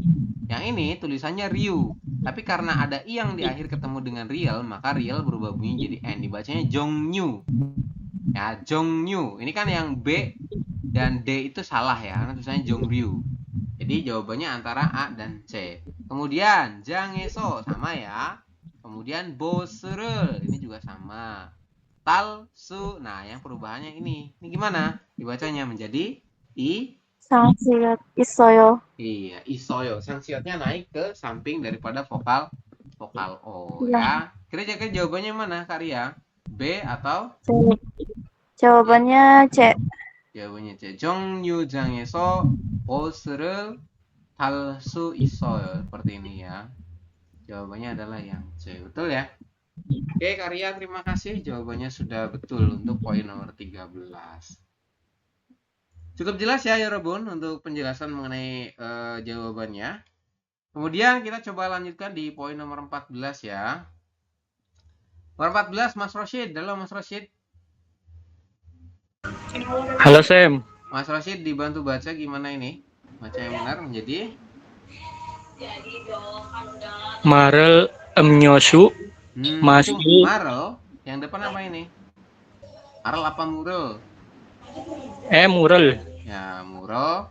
Yang ini tulisannya riu. Tapi karena ada yang di akhir ketemu dengan real, maka real berubah bunyi jadi N. Dibacanya jongnyu. Ya, jongnyu. Ini kan yang B dan D itu salah ya, karena tulisannya jongryu. Jadi jawabannya antara A dan C. Kemudian 장에서 sama ya. Kemudian 보스를 ini juga sama. 탈수. Nah, yang perubahannya ini. Ini gimana? Dibacanya menjadi 상시읒 있어요. Iya, isoyo. Sanksiotnya naik ke samping daripada vokal O Iya. ya. Kira-kira jawabannya mana, Kak Ria? B atau? jawabannya C. jawabannya C. 정류장에서 버스를 탈 수 있어요. seperti ini ya. Jawabannya adalah yang C. Betul ya? Oke, Kak Ria, terima kasih. Jawabannya sudah betul untuk poin nomor 13. Cukup jelas ya, Rebun, untuk penjelasan mengenai jawabannya. Kemudian kita coba lanjutkan di poin nomor 14 ya. Nomor 14, Mas Rosyid. Halo, Mas Rosyid. Halo Sam. Mas Rosyid dibantu baca gimana ini? Baca yang benar menjadi Marel Emnyosu Masih. itu Marel. Yang depan apa ini? Marel apa Murel? Mural. Ya, Murel.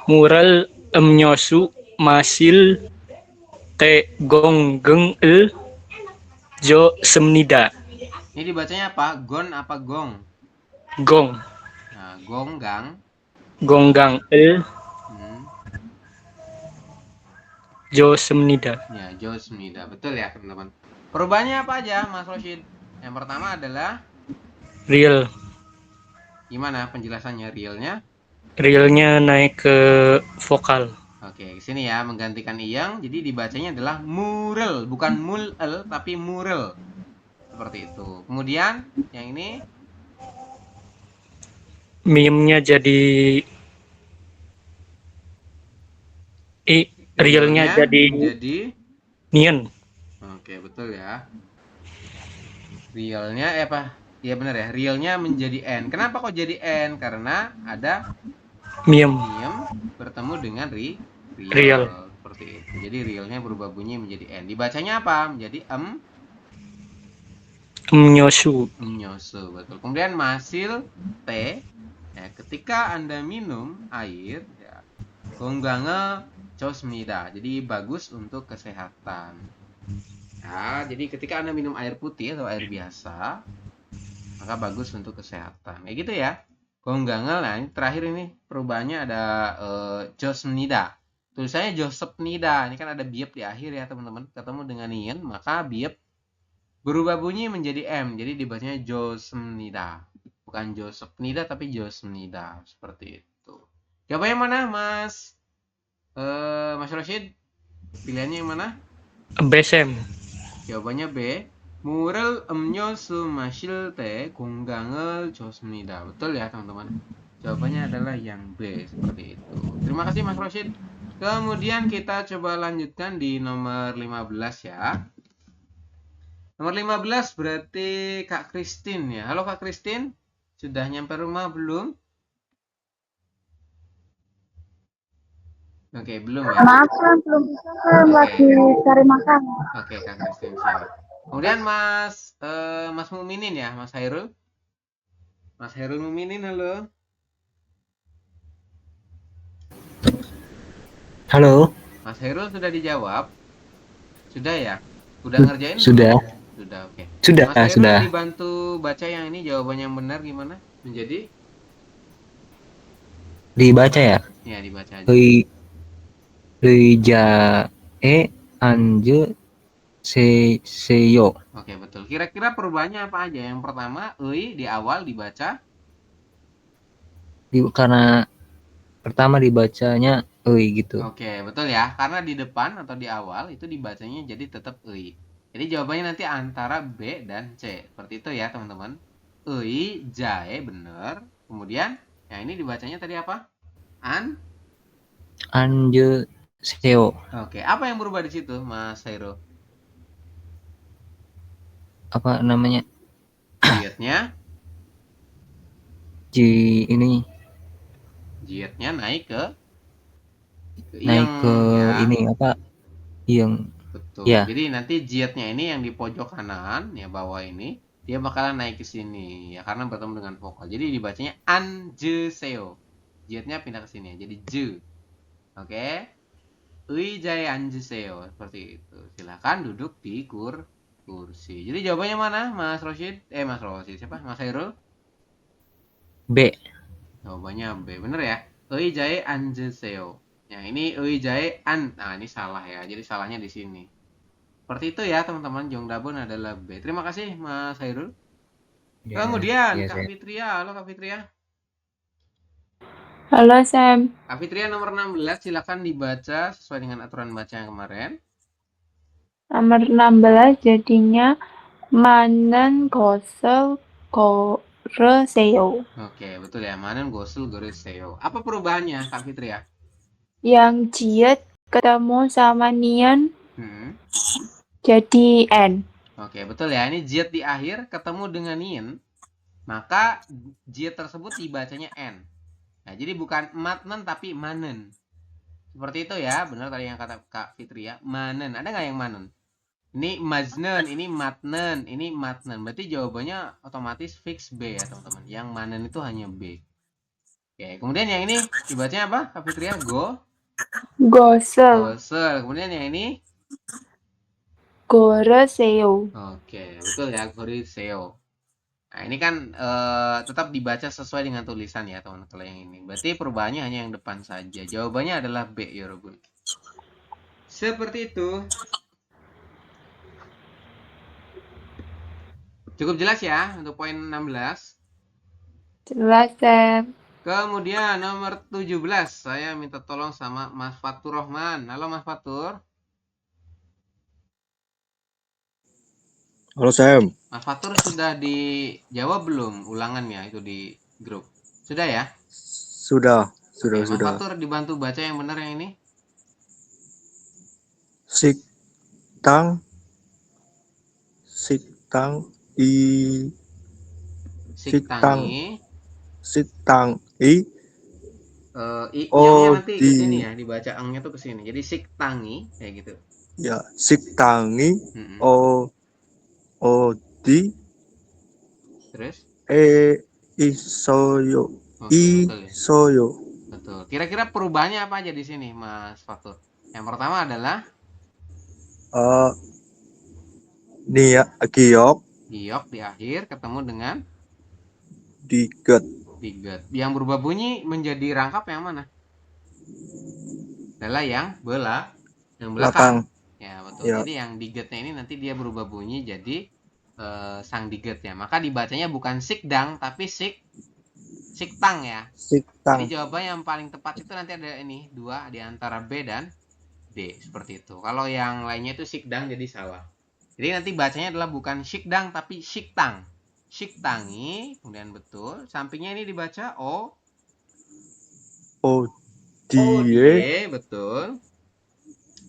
Mural Emnyosu Masil Te Gonggeng Jo Semnida. Ini dibacanya apa? Gon apa gong? Gong. Nah, gonggang. Gonggang Jo Semnida. Ya, Jo Semnida. Betul ya, teman-teman. Perubahannya apa aja, Mas Rosyid? Yang pertama adalah Real. gimana penjelasannya realnya? Realnya naik ke vokal. Oke, sini ya, menggantikan iyang. Jadi dibacanya adalah mural, bukan mulel, tapi mural. Seperti itu. Kemudian, yang ini Meme-nya jadi realnya jadi Nian. Oke, betul ya. Realnya apa? Iya benar ya. Realnya menjadi N. Kenapa kok jadi N? Karena ada Meme. bertemu dengan real. Real. Seperti seperti itu. Jadi realnya berubah bunyi menjadi n. Dibacanya apa? Menjadi Mnyosu. Mnyosu, betul. Kemudian masil T, ya, ketika Anda minum air, ya, 건강을 좋습니다. Jadi bagus untuk kesehatan. Ya, jadi ketika Anda minum air putih atau air biasa, maka bagus untuk kesehatan. Kayak gitu ya. 건강을, nah ini terakhir ini perubahannya ada 좋습니다. Tulisannya 좋습니다. Ini kan ada biep di akhir ya teman-teman. Ketemu dengan yin, maka biep berubah bunyi menjadi m. Jadi dibacanya 좋습니다. Bukan 좋습니다 tapi 좋습니다. Seperti itu. Jawabannya mana, Mas? Mas Rashid? Pilihannya yang mana? B, Sam. Jawabannya B. 물을 음료수 마실 때 건강을 좋습니다. Betul ya, teman-teman? Jawabannya adalah yang B, seperti itu. Terima kasih, Mas Rashid. Kemudian kita coba lanjutkan di nomor 15 ya. Nomor 15 berarti Kak Christine ya. Halo Kak Christine. Sudah nyampe rumah belum? Oke, belum ya? Maaf, belum bisa, lagi cari makan. Oke, Kak Christine siap. Kemudian Mas Muminin ya, Mas Hairul. Mas Hairul Muminin, halo. Halo. Mas Hairul sudah dijawab? Sudah ya? Udah ngerjain? Sudah. Sudah, oke. Sudah, Mas Hairul sudah. dibantu baca yang ini, jawabannya yang benar gimana? Menjadi? Dibaca ya. Ya, dibaca aja. 의자에 앉으세요. Oke, betul. Kira-kira perubahannya apa aja? Yang pertama, di awal dibaca. Karena pertama dibacanya gitu. Oke, betul ya. Karena di depan atau di awal itu dibacanya jadi tetap Jadi jawabannya nanti antara B dan C. Seperti itu ya, teman-teman. jae benar. Kemudian, yang ini dibacanya tadi apa? 앉으세요. Oke, apa yang berubah di situ, Mas Hairo? Apa namanya? Jiatnya? Ini Jiatnya naik ke naik ke ya. ini apa? Yang Betul. Ya. Jadi nanti jiatnya ini yang di pojok kanan ya bawah ini dia bakalan naik ke sini ya karena bertemu dengan vokal. Jadi dibacanya 안주세요. Jiatnya pindah ke sini ya. Jadi je. Oke. 의자에 앉으세요. Seperti itu. Silakan duduk di kursi. Jadi jawabannya mana, Mas Rashid? Mas Rashid siapa? Mas Hairul? B. Jawabannya B. Bener ya? 의자에 앉으세요. Ya, ini 의자에 nah ini salah ya. Jadi salahnya di sini. Seperti itu ya, teman-teman. Jongdabun adalah B. Terima kasih, Mas Hairul. Ya, Kemudian, ya, Kak Fitria. Halo, Kak Fitria. Halo, Sam. Kak Fitria nomor 16, silakan dibaca sesuai dengan aturan baca yang kemarin. Nomor 16 jadinya 많은 것을 고르세요. Oke, betul ya. 많은 것을 고르세요. Apa perubahannya, Kak Fitria? Yang jiat ketemu sama nian jadi n. Oke, betul ya. Ini jiat di akhir ketemu dengan yin, maka jiat tersebut dibacanya n. Nah, jadi bukan matnen tapi manen. Seperti itu ya, benar tadi yang kata Kak Fitria. Manen, ada nggak yang manen? Ini maznen, ini matnen, ini matnen. Berarti jawabannya otomatis fix B ya teman-teman. Yang manen itu hanya B. Oke, kemudian yang ini dibacanya apa, Kak Fitria? Gosel. Kemudian yang ini? 고르세요. Oke, betul ya, 고르세요. Nah, ini kan tetap dibaca sesuai dengan tulisan ya, teman-teman. Kalau yang ini. Berarti perubahannya hanya yang depan saja. Jawabannya adalah B, ya, Robun. Seperti itu. Cukup jelas ya untuk poin 16. Jelas, Sam. Kemudian nomor 17. Saya minta tolong sama Mas Fatur Rahman. Halo, Mas Fatur. Halo, Sam. Mas Fatur sudah dijawab belum ulangannya itu di grup? Sudah ya? Sudah. Mas Fatur dibantu baca yang benar yang ini. Siktang Nya Oh nanti ke sini di ya, dibaca engnya tuh ke sini. Jadi siktangi kayak gitu. ya 식당이 Mm-mm. 어디 Terus? 에 있어요. Oke, betul ya. 있어요. Betul. Kira-kira perubahannya apa aja di sini, Mas Fatur? Yang pertama adalah 어, 기억, giok di akhir ketemu dengan 디귿, diget. Yang berubah bunyi menjadi rangkap yang mana? Adalah yang yang belakang. belakang. Ya, betul. Ya, Jadi yang digetnya ini nanti dia berubah bunyi jadi sang diget ya. Maka dibacanya bukan sikdang tapi siktang ya. Jadi 식당. jawaban yang paling tepat itu nanti ada ini, dua di antara B dan D, seperti itu. Kalau yang lainnya itu sikdang jadi salah. Jadi nanti bacanya adalah bukan sikdang tapi siktang. Siktangi, kemudian betul. Sampingnya ini dibaca 어디에 die, betul.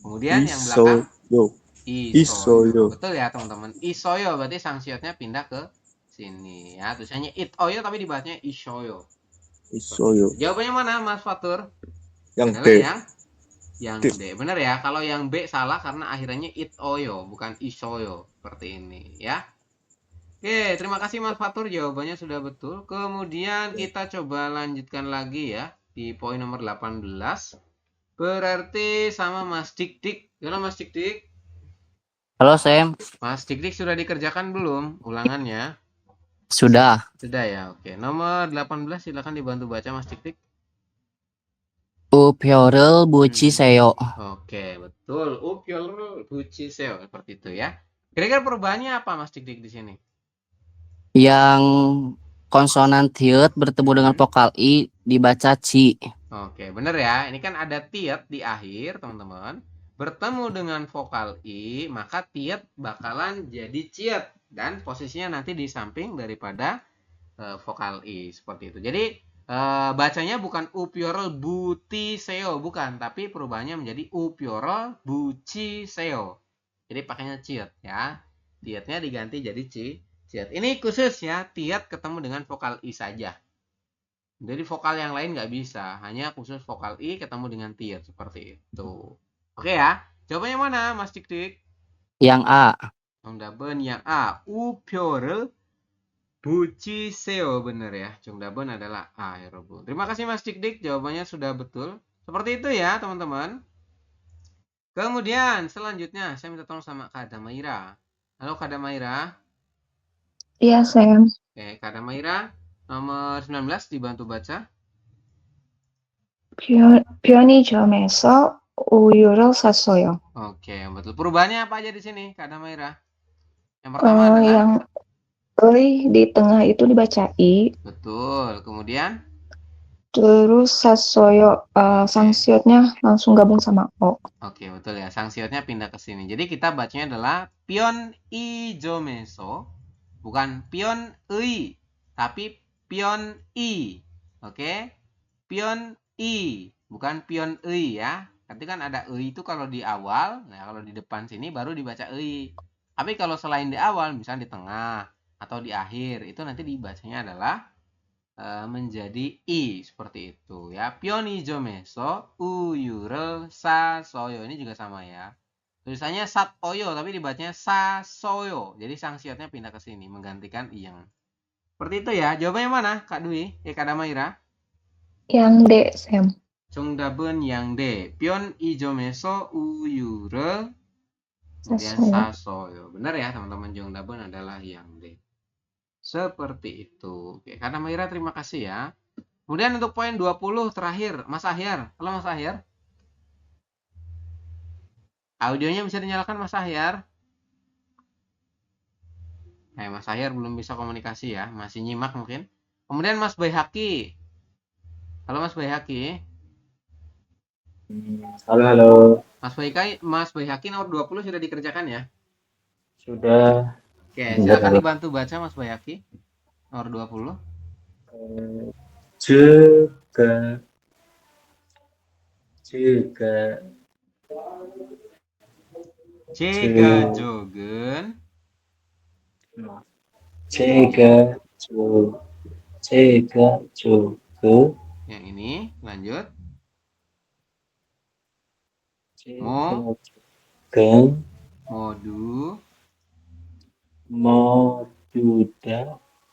Kemudian yang belakang 있어요. isoyo. 있어요. Betul ya teman-teman. Isoyo berarti sanksiotnya pindah ke sini ya. Tulisannya itoyo tapi dibacanya isoyo. 있어요. Jawabannya mana Mas Fatur? yang Adalah D. yang D. D. Benar ya. Kalau yang B salah karena akhirnya itoyo bukan isoyo seperti ini ya. Oke, terima kasih Mas Fatur, jawabannya sudah betul. Kemudian kita coba lanjutkan lagi ya di poin nomor 18. Berarti sama Mas Dik-Dik. Halo Mas Dik-Dik. Halo Sam, Mas Dik-Dik sudah dikerjakan belum ulangannya? sudah. Sudah ya, oke. Nomor 18 silakan dibantu baca Mas Dik-Dik. 우표를 붙이세요. Oke, betul. Upyol buciseo seperti itu ya. Kira-kira perubahannya apa Mas Dik-Dik di sini? Yang konsonan tiet bertemu dengan vokal i dibaca ci. Oke, bener ya. Ini kan ada tiet di akhir, teman-teman. Bertemu dengan vokal i, maka tiet bakalan jadi ciet. Dan posisinya nanti di samping daripada vokal i, seperti itu. Jadi, bacanya bukan upyorel butiseo, bukan. Tapi perubahannya menjadi upyorel buciseo. Jadi pakainya ciet ya. Tietnya diganti jadi ciet. Ini khusus ya, tiet ketemu dengan vokal i saja. Jadi vokal yang lain nggak bisa, hanya khusus vokal i ketemu dengan tiet seperti itu. Oke ya, jawabannya mana Mas Dik-Dik? Yang A. Jongdaben yang A, upyorel buciseo, bener ya. Jongdaben adalah A ya Robo. Terima kasih Mas Dik-Dik, jawabannya sudah betul. Seperti itu ya teman-teman. Kemudian selanjutnya saya minta tolong sama Kak Damaira. Halo Kak Damaira. Iya, Sam. Oke, Kak Damaira. Nomor 19 dibantu baca. 편의점에서 우유를 샀어요. Oke, betul. Perubahannya apa aja di sini, Kak Damaira? Yang pertama adalah yang di tengah itu dibaca I, betul. Kemudian terus 샀어요, sanksiotnya langsung gabung sama O. oke, betul ya. Sanksiotnya pindah ke sini. Jadi kita bacanya adalah pion ijomeso, bukan pion ei, tapi pion i. Oke? Pion i, bukan pion ei ya. Nanti kan ada ei itu kalau di awal, nah kalau di depan sini baru dibaca ei. Tapi kalau selain di awal, misalnya di tengah atau di akhir, itu nanti dibacanya adalah menjadi i seperti itu ya. Pion ijomeso uyurel sasoyo, ini juga sama ya. Tulisannya satoyo tapi dibacanya sasoyo. Jadi sanksiotnya pindah ke sini menggantikan iyang. Seperti itu ya. Jawabannya mana, Kak Dwi? Kak Damaira? Yang D, Sam. Jongdaben yang D. Pion ijomeso uyure kemudian Sasoyo. sasoyo. Benar ya teman-teman, Jongdaben adalah yang D. Seperti itu. Oke, Kak Damaira terima kasih ya. Kemudian untuk poin 20 terakhir, Mas Ahyar. Halo Mas Ahyar. Audionya bisa dinyalakan Mas Ahyar? Mas Ahyar belum bisa komunikasi ya, masih nyimak mungkin. Kemudian Mas Baihaki. Halo Mas Baihaki. Halo. Mas Baihaki nomor 20 sudah dikerjakan ya? Sudah. Oke, silakan dibantu baca Mas Baihaki. Nomor 20. Juga Jega jogen. 제가 조그 Yang ini, lanjut. Gen Modu. moduda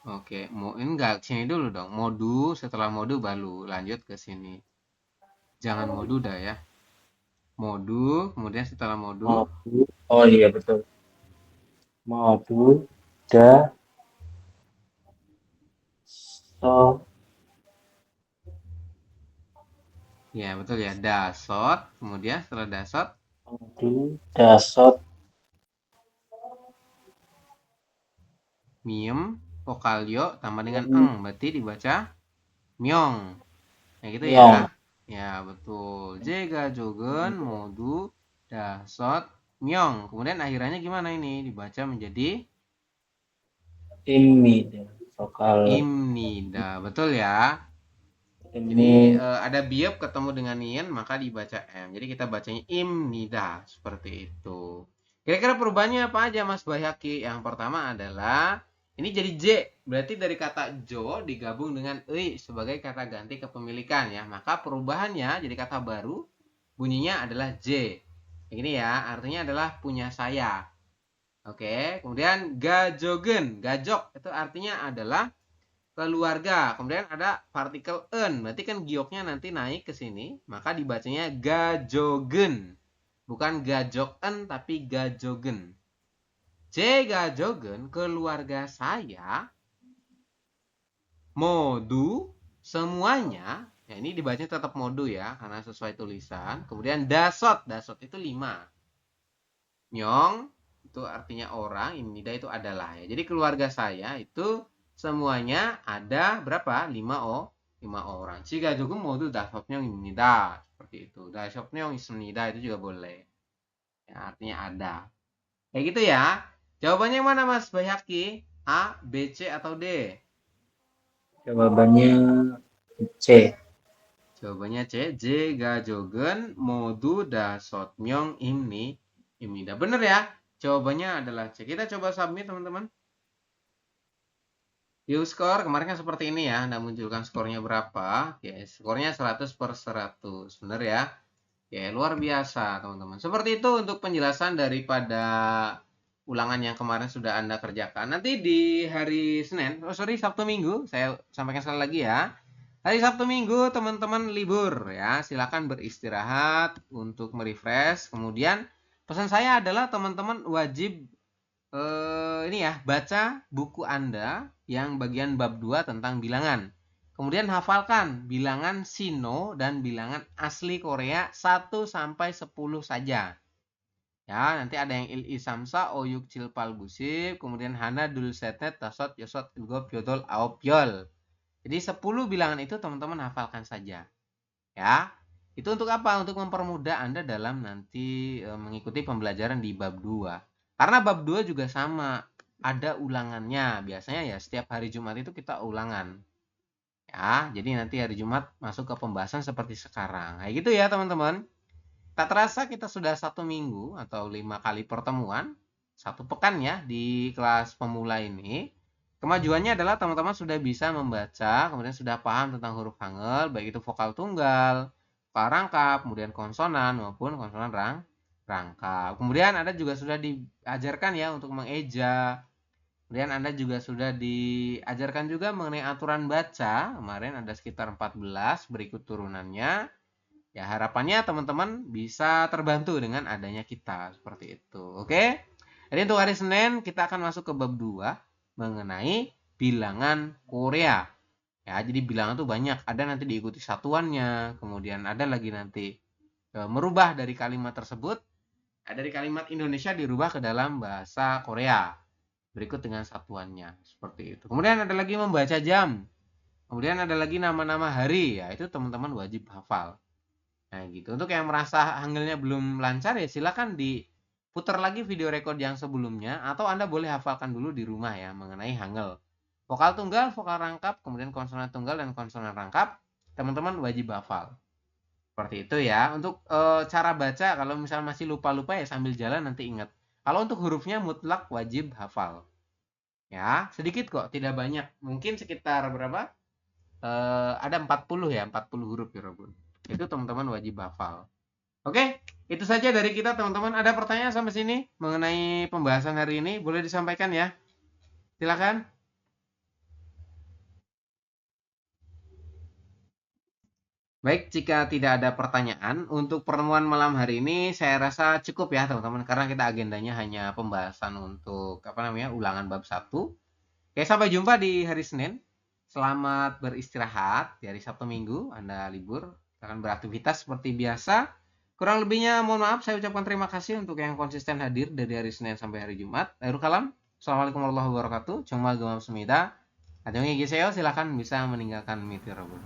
Oke, enggak, sini dulu dong. Modu, setelah modu baru lanjut ke sini. Jangan modu dah ya. Modu, kemudian setelah modu. modu. Oh iya betul. Moduda so Ya, betul ya. Dasot, kemudian setelah dasot. modu dasot Miem, vokal yo tambah dengan Miem. berarti dibaca myong. Ya gitu myong. ya. Ya, betul. Jega jogen modu dasot myong. Kemudian akhirannya gimana ini? Dibaca menjadi Imida vokal imnida. Betul ya. Jadi ini ada biop ketemu dengan nien maka dibaca m. Jadi kita bacanya imnida seperti itu. Kira-kira perubahannya apa aja Mas Bayhaki? Yang pertama adalah ini jadi J. Berarti dari kata jo digabung dengan ei sebagai kata ganti kepemilikan ya. Maka perubahannya jadi kata baru bunyinya adalah J. Ini ya, artinya adalah punya saya. Oke, kemudian gajogen. Gajok itu artinya adalah keluarga. Kemudian ada partikel en. Berarti kan gioknya nanti naik ke sini, maka dibacanya gajogen. Bukan gajoken tapi gajogen. C gajogen, keluarga saya. Modu, semuanya. Ya, ini dibacanya tetap modu ya, karena sesuai tulisan. Kemudian dasot. Dasot itu 5. Nyong, itu artinya orang. Imnida itu adalah ya. Jadi keluarga saya itu semuanya ada berapa? 5 orang. Jika juga modu dasotnya imnida. Seperti itu. Dasotnya imnida itu juga boleh. Ya, artinya ada. Kayak gitu ya. Jawabannya mana Mas Bayhaki? A, B, C, atau D? jawabannya C. Jawabannya C. Jega jogen modu dasot myong imnida. Bener ya? Jawabannya adalah C. Kita coba submit teman-teman. View score kemarin kan seperti ini ya. Anda munculkan skornya berapa? Oke, skornya 100/100. Bener ya? Oke, luar biasa teman-teman. Seperti itu untuk penjelasan daripada ulangan yang kemarin sudah Anda kerjakan. Nanti di hari Senin, Sabtu Minggu, saya sampaikan sekali lagi ya. Hari Sabtu Minggu teman-teman libur ya. Silakan beristirahat untuk merefresh. Kemudian pesan saya adalah teman-teman wajib ini ya, baca buku Anda yang bagian bab 2 tentang bilangan. Kemudian hafalkan bilangan Sino dan bilangan asli Korea 1 sampai 10 saja. Ya, nanti ada yang il isamsa oyuk cilpal busib, kemudian hana dul setnet tasot yosot ilgop yodol aopyol. Jadi 10 bilangan itu teman-teman hafalkan saja. Ya. Itu untuk apa? Untuk mempermudah Anda dalam nanti mengikuti pembelajaran di bab 2. Karena bab 2 juga sama, ada ulangannya. Biasanya ya setiap hari Jumat itu kita ulangan. Ya, jadi nanti hari Jumat masuk ke pembahasan seperti sekarang. Kayak gitu ya teman-teman. Tak terasa kita sudah 1 minggu atau 5 kali pertemuan, 1 pekan ya di kelas pemula ini. Kemajuannya adalah teman-teman sudah bisa membaca, kemudian sudah paham tentang huruf Hangul, baik itu vokal tunggal, vokal rangkap, kemudian konsonan maupun konsonan rangkap. Kemudian Anda juga sudah diajarkan ya untuk mengeja. Kemudian Anda juga sudah diajarkan juga mengenai aturan baca. Kemarin ada sekitar 14 berikut turunannya. Ya, harapannya teman-teman bisa terbantu dengan adanya kita seperti itu. Oke? Jadi untuk hari Senin kita akan masuk ke bab 2 mengenai bilangan Korea. Ya, jadi bilangan itu banyak. Ada nanti diikuti satuannya, kemudian ada lagi nanti merubah dari kalimat tersebut, dari kalimat Indonesia dirubah ke dalam bahasa Korea. Berikut dengan satuannya, seperti itu. Kemudian ada lagi membaca jam. Kemudian ada lagi nama-nama hari, ya itu teman-teman wajib hafal. Nah gitu. Untuk yang merasa Hangulnya belum lancar ya silakan diputar lagi video record yang sebelumnya atau Anda boleh hafalkan dulu di rumah ya mengenai Hangul. Vokal tunggal, vokal rangkap, kemudian konsonan tunggal dan konsonan rangkap, teman-teman wajib hafal. Seperti itu ya. Untuk cara baca kalau misalnya masih lupa-lupa ya sambil jalan nanti ingat. Kalau untuk hurufnya mutlak wajib hafal. Ya, sedikit kok, tidak banyak. Mungkin sekitar berapa? ada 40 ya, 40 huruf ya Robun. Itu teman-teman wajib hafal. Oke, itu saja dari kita teman-teman. Ada pertanyaan sampai sini mengenai pembahasan hari ini? Boleh disampaikan ya. Silakan. Baik, jika tidak ada pertanyaan, untuk pertemuan malam hari ini saya rasa cukup ya teman-teman, karena kita agendanya hanya pembahasan untuk ulangan bab 1. Oke, sampai jumpa di hari Senin. Selamat beristirahat di hari Sabtu Minggu, Anda libur, akan beraktivitas seperti biasa. Kurang lebihnya mohon maaf, saya ucapkan terima kasih untuk yang konsisten hadir dari hari Senin sampai hari Jumat. Akhirul kalam, Assalamualaikum warahmatullahi wabarakatuh. Cuma gemam semida. Adongi Giseo, silakan bisa meninggalkan meeting Robun.